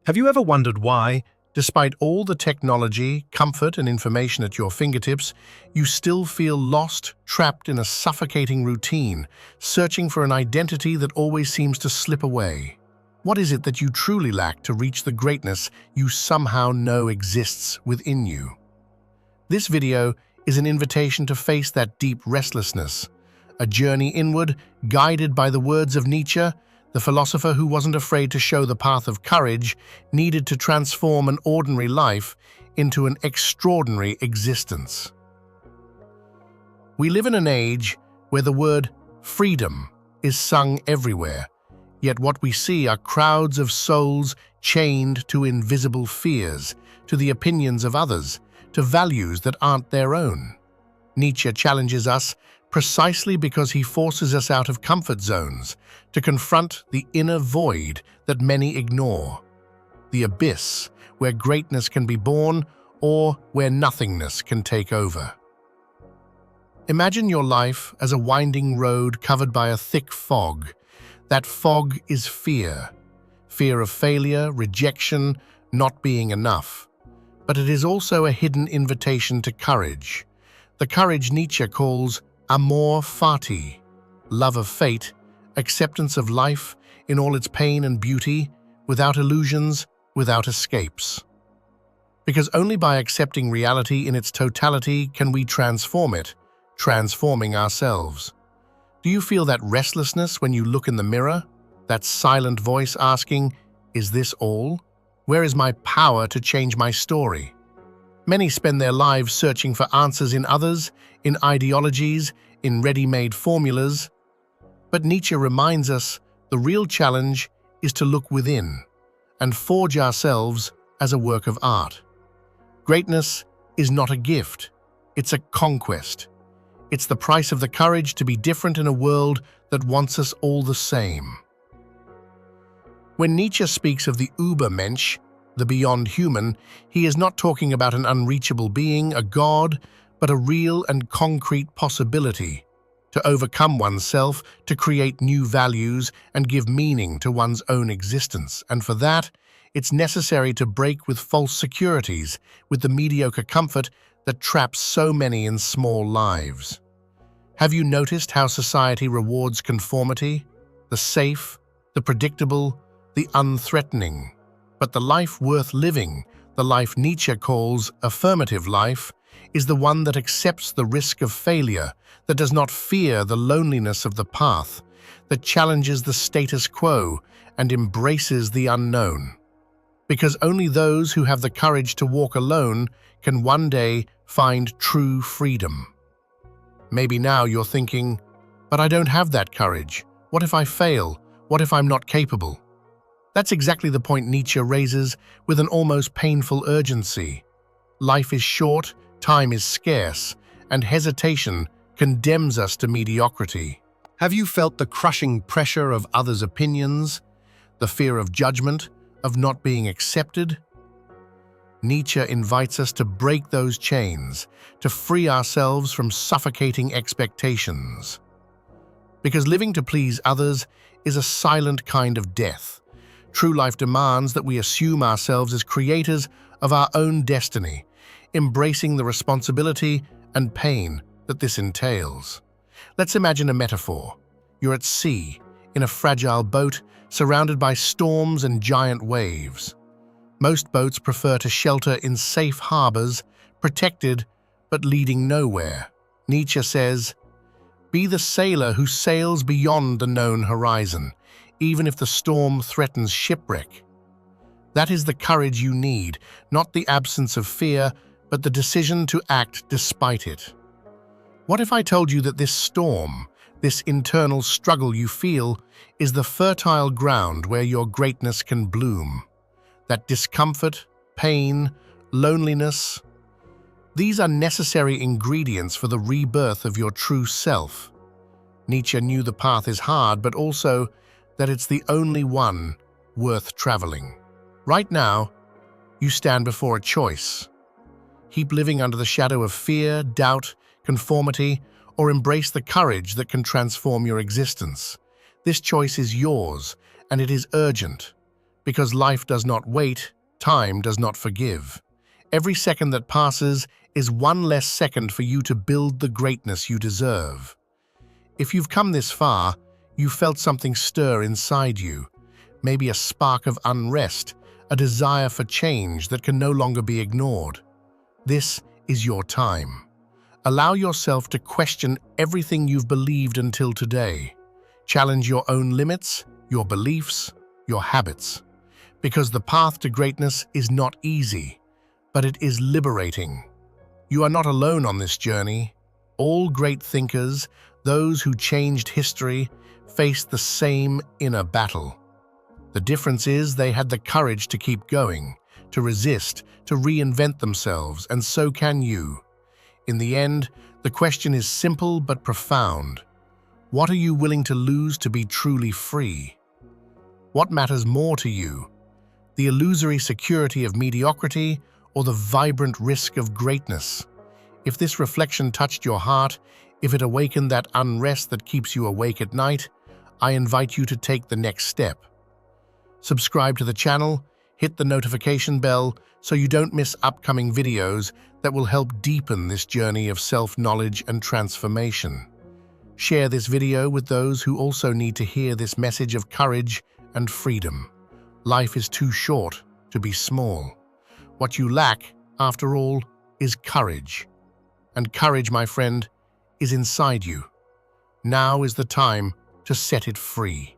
Have you ever wondered why, despite all the technology, comfort, and information at your fingertips, you still feel lost, trapped in a suffocating routine, searching for an identity that always seems to slip away? What is it that you truly lack to reach the greatness you somehow know exists within you? This video is an invitation to face that deep restlessness, a journey inward guided by the words of Nietzsche, the philosopher who wasn't afraid to show the path of courage needed to transform an ordinary life into an extraordinary existence. We live in an age where the word freedom is sung everywhere, yet what we see are crowds of souls chained to invisible fears, to the opinions of others, to values that aren't their own. Nietzsche challenges us precisely because he forces us out of comfort zones to confront the inner void that many ignore, the abyss where greatness can be born or where nothingness can take over. Imagine your life as a winding road covered by a thick fog. That fog is fear. Fear of failure, rejection, not being enough. But it is also a hidden invitation to courage. The courage Nietzsche calls amor fati, love of fate, acceptance of life in all its pain and beauty, without illusions, without escapes. Because only by accepting reality in its totality can we transform it, transforming ourselves. Do you feel that restlessness when you look in the mirror? That silent voice asking, "Is this all? Where is my power to change my story?" Many spend their lives searching for answers in others, in ideologies, in ready-made formulas. But Nietzsche reminds us the real challenge is to look within and forge ourselves as a work of art. Greatness is not a gift, it's a conquest. It's the price of the courage to be different in a world that wants us all the same. When Nietzsche speaks of the Übermensch, the beyond human, he is not talking about an unreachable being, a god, but a real and concrete possibility to overcome oneself, to create new values and give meaning to one's own existence. And for that, it's necessary to break with false securities, with the mediocre comfort that traps so many in small lives. Have you noticed how society rewards conformity, the safe, the predictable, the unthreatening? But the life worth living, the life Nietzsche calls affirmative life, is the one that accepts the risk of failure, that does not fear the loneliness of the path, that challenges the status quo and embraces the unknown. Because only those who have the courage to walk alone can one day find true freedom. Maybe now you're thinking, "But I don't have that courage. What if I fail? What if I'm not capable?" That's exactly the point Nietzsche raises with an almost painful urgency. Life is short, time is scarce, and hesitation condemns us to mediocrity. Have you felt the crushing pressure of others' opinions, the fear of judgment, of not being accepted? Nietzsche invites us to break those chains, to free ourselves from suffocating expectations. Because living to please others is a silent kind of death. True life demands that we assume ourselves as creators of our own destiny, embracing the responsibility and pain that this entails. Let's imagine a metaphor. You're at sea, in a fragile boat, surrounded by storms and giant waves. Most boats prefer to shelter in safe harbors, protected but leading nowhere. Nietzsche says, "Be the sailor who sails beyond the known horizon, even if the storm threatens shipwreck." That is the courage you need, not the absence of fear, but the decision to act despite it. What if I told you that this storm, this internal struggle you feel, is the fertile ground where your greatness can bloom? That discomfort, pain, loneliness, these are necessary ingredients for the rebirth of your true self. Nietzsche knew the path is hard, but also that it's the only one worth traveling. Right now, you stand before a choice. Keep living under the shadow of fear, doubt, conformity, or embrace the courage that can transform your existence. This choice is yours, and it is urgent. Because life does not wait, time does not forgive. Every second that passes is one less second for you to build the greatness you deserve. If you've come this far, you felt something stir inside you, maybe a spark of unrest, a desire for change that can no longer be ignored. This is your time. Allow yourself to question everything you've believed until today. Challenge your own limits, your beliefs, your habits. Because the path to greatness is not easy, but it is liberating. You are not alone on this journey. All great thinkers, those who changed history, faced the same inner battle. The difference is they had the courage to keep going, to resist, to reinvent themselves, and so can you. In the end, the question is simple but profound. What are you willing to lose to be truly free? What matters more to you? The illusory security of mediocrity or the vibrant risk of greatness? If this reflection touched your heart, if it awakened that unrest that keeps you awake at night, I invite you to take the next step. Subscribe to the channel, hit the notification bell so you don't miss upcoming videos that will help deepen this journey of self-knowledge and transformation. Share this video with those who also need to hear this message of courage and freedom. Life is too short to be small. What you lack, after all, is courage. And courage, my friend, is inside you. Now is the time to set it free.